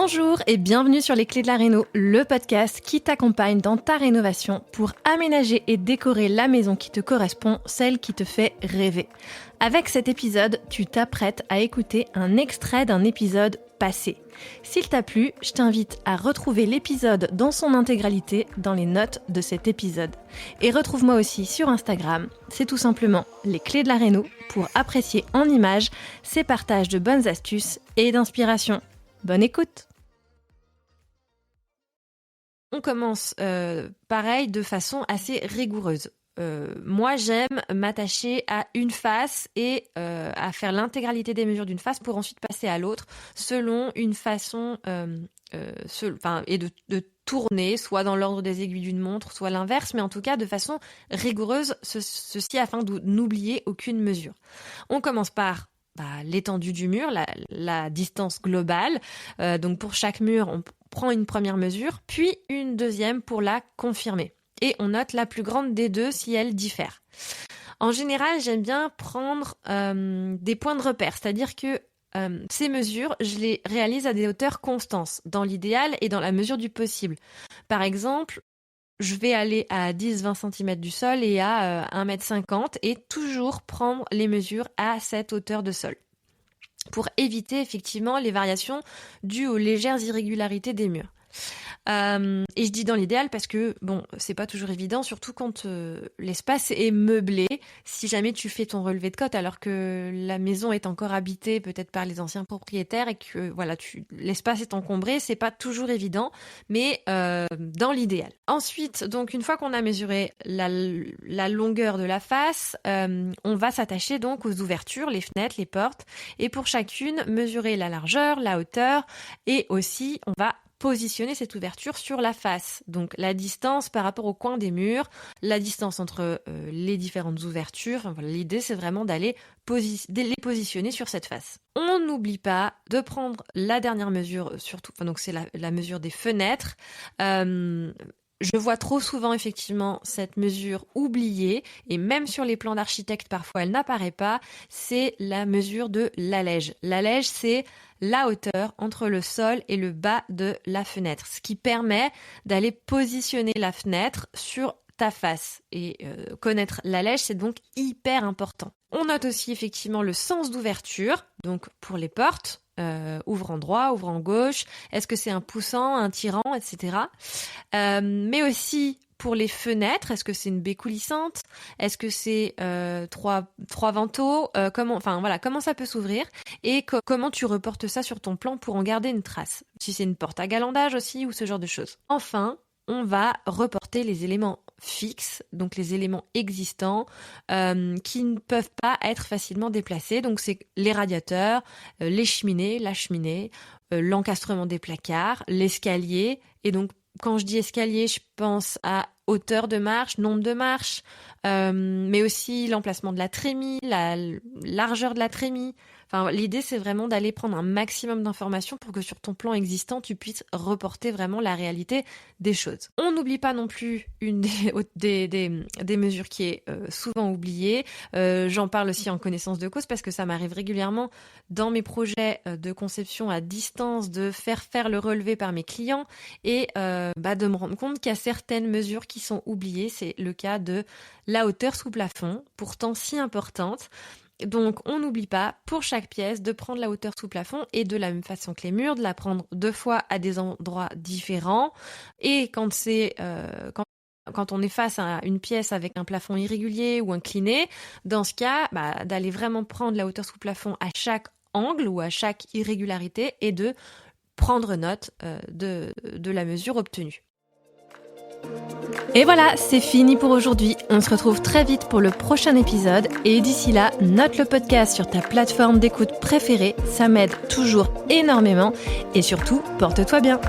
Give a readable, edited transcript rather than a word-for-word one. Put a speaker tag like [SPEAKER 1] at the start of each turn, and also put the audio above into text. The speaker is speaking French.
[SPEAKER 1] Bonjour et bienvenue sur Les Clés de la Réno, le podcast qui t'accompagne dans ta rénovation pour aménager et décorer la maison qui te correspond, celle qui te fait rêver. Avec cet épisode, tu t'apprêtes à écouter un extrait d'un épisode passé. S'il t'a plu, je t'invite à retrouver l'épisode dans son intégralité dans les notes de cet épisode. Et retrouve-moi aussi sur Instagram, c'est tout simplement Les Clés de la Réno pour apprécier en images ces partages de bonnes astuces et d'inspiration. Bonne écoute! On commence pareil de façon assez rigoureuse. Moi, j'aime m'attacher à une face et à faire l'intégralité des mesures d'une face pour ensuite passer à l'autre selon une façon et de tourner, soit dans l'ordre des aiguilles d'une montre, soit l'inverse, mais en tout cas de façon rigoureuse, ceci afin de n'oublier aucune mesure. On commence par l'étendue du mur, la distance globale. Donc pour chaque mur, on prend une première mesure, puis une deuxième pour la confirmer. Et on note la plus grande des deux si elle diffère. En général, j'aime bien prendre des points de repère, c'est-à-dire que ces mesures, je les réalise à des hauteurs constantes, dans l'idéal et dans la mesure du possible. Par exemple, je vais aller à 10-20 cm du sol et à 1,50 m et toujours prendre les mesures à cette hauteur de sol pour éviter effectivement les variations dues aux légères irrégularités des murs. Et je dis dans l'idéal parce que c'est pas toujours évident, surtout quand l'espace est meublé. Si jamais tu fais ton relevé de côte alors que la maison est encore habitée peut-être par les anciens propriétaires et que l'espace est encombré, c'est pas toujours évident, mais dans l'idéal. Ensuite, donc une fois qu'on a mesuré la longueur de la face, on va s'attacher donc aux ouvertures, les fenêtres, les portes, et pour chacune mesurer la largeur, la hauteur, et aussi on va positionner cette ouverture sur la face. Donc la distance par rapport au coin des murs, la distance entre les différentes ouvertures. L'idée, c'est vraiment d'aller les positionner sur cette face. On n'oublie pas de prendre la dernière mesure, surtout, donc c'est la mesure des fenêtres. Je vois trop souvent effectivement cette mesure oubliée et même sur les plans d'architecte parfois elle n'apparaît pas, c'est la mesure de l'allège. L'allège, c'est la hauteur entre le sol et le bas de la fenêtre, ce qui permet d'aller positionner la fenêtre sur ta face. Et connaître l'allège, c'est donc hyper important. On note aussi effectivement le sens d'ouverture, donc pour les portes, ouvrant droit, ouvrant gauche, est-ce que c'est un poussant, un tirant, etc. Mais aussi pour les fenêtres, est-ce que c'est une baie coulissante, est-ce que c'est trois vantaux, comment ça peut s'ouvrir et comment tu reportes ça sur ton plan pour en garder une trace. Si c'est une porte à galandage aussi ou ce genre de choses. Enfin, on va reporter les éléments fixes, donc les éléments existants qui ne peuvent pas être facilement déplacés. Donc c'est les radiateurs, les cheminées, la cheminée, l'encastrement des placards, l'escalier. Et donc quand je dis escalier, je pense à hauteur de marche, nombre de marches, mais aussi l'emplacement de la trémie, la largeur de la trémie. Enfin, l'idée, c'est vraiment d'aller prendre un maximum d'informations pour que sur ton plan existant, tu puisses reporter vraiment la réalité des choses. On n'oublie pas non plus une des mesures qui est souvent oubliée. J'en parle aussi en connaissance de cause parce que ça m'arrive régulièrement dans mes projets de conception à distance de faire le relevé par mes clients et de me rendre compte qu'il y a certaines mesures qui sont oubliées. C'est le cas de la hauteur sous plafond, pourtant si importante. Donc on n'oublie pas pour chaque pièce de prendre la hauteur sous plafond et de la même façon que les murs, de la prendre 2 fois à des endroits différents. Et quand on est face à une pièce avec un plafond irrégulier ou incliné, dans ce cas, d'aller vraiment prendre la hauteur sous plafond à chaque angle ou à chaque irrégularité et de prendre note de la mesure obtenue. Et voilà, c'est fini pour aujourd'hui. On se retrouve très vite pour le prochain épisode et d'ici là, note le podcast sur ta plateforme d'écoute préférée, ça m'aide toujours énormément et surtout, porte-toi bien.